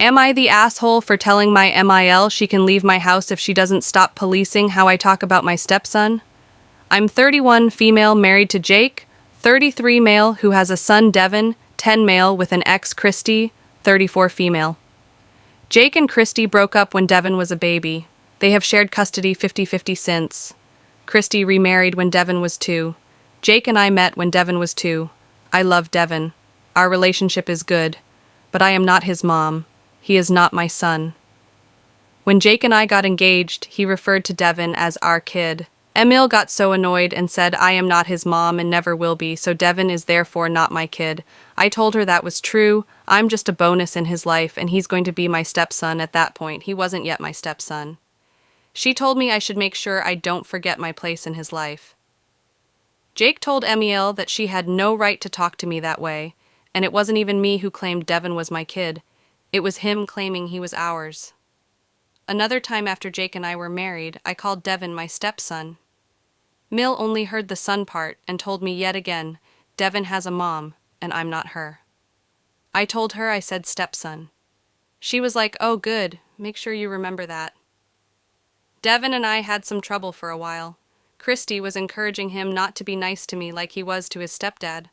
Am I the asshole for telling my MIL she can leave my house if she doesn't stop policing how I talk about my stepson? I'm 31 female married to Jake, 33 male who has a son Devin, 10 male with an ex Christy, 34 female. Jake and Christy broke up when Devin was a baby. They have shared custody 50-50 since. Christy remarried when Devin was 2. Jake and I met when Devin was 2. I love Devin. Our relationship is good, but I am not his mom. He is not my son. When Jake and I got engaged, he referred to Devin as our kid. Emil got so annoyed and said I am not his mom and never will be, so Devin is therefore not my kid. I told her that was true. I'm just a bonus in his life, and he's going to be my stepson at that point. He wasn't yet my stepson. She told me I should make sure I don't forget my place in his life. Jake told Emil that she had no right to talk to me that way, and it wasn't even me who claimed Devin was my kid. It was him claiming he was ours. Another time after Jake and I were married, I called Devin my stepson. Mill only heard the son part and told me yet again, Devin has a mom, and I'm not her. I told her I said stepson. She was like, oh good, make sure you remember that. Devin and I had some trouble for a while. Christy was encouraging him not to be nice to me like he was to his stepdad.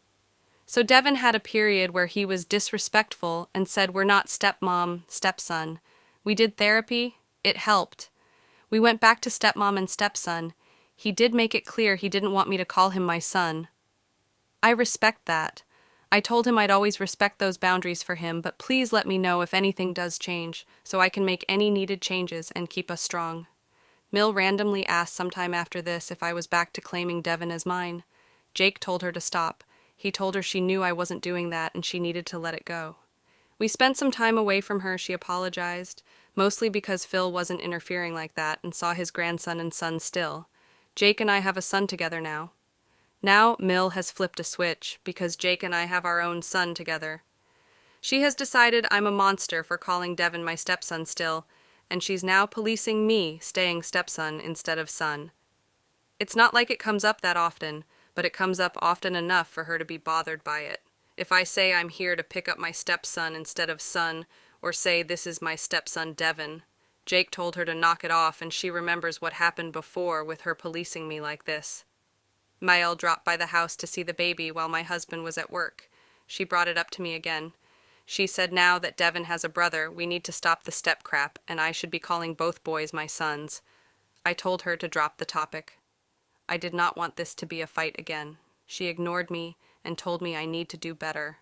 So Devin had a period where he was disrespectful and said we're not stepmom, stepson. We did therapy. It helped. We went back to stepmom and stepson. He did make it clear he didn't want me to call him my son. I respect that. I told him I'd always respect those boundaries for him, but please let me know if anything does change, so I can make any needed changes and keep us strong. Mill randomly asked sometime after this if I was back to claiming Devin as mine. Jake told her to stop. He told her she knew I wasn't doing that and she needed to let it go. We spent some time away from her. She apologized, mostly because Phil wasn't interfering like that and saw his grandson and son still. Jake and I have a son together now. Now Mill has flipped a switch because Jake and I have our own son together. She has decided I'm a monster for calling Devin my stepson still, and she's now policing me staying stepson instead of son. It's not like it comes up that often, but it comes up often enough for her to be bothered by it. If I say I'm here to pick up my stepson instead of son, or say this is my stepson Devin, Jake told her to knock it off, and she remembers what happened before with her policing me like this. Mael dropped by the house to see the baby while my husband was at work. She brought it up to me again. She said now that Devin has a brother, we need to stop the step crap, and I should be calling both boys my sons. I told her to drop the topic. I did not want this to be a fight again. She ignored me and told me I need to do better.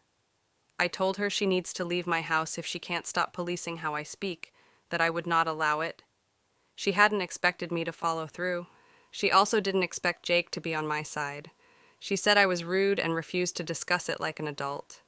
I told her she needs to leave my house if she can't stop policing how I speak, that I would not allow it. She hadn't expected me to follow through. She also didn't expect Jake to be on my side. She said I was rude and refused to discuss it like an adult.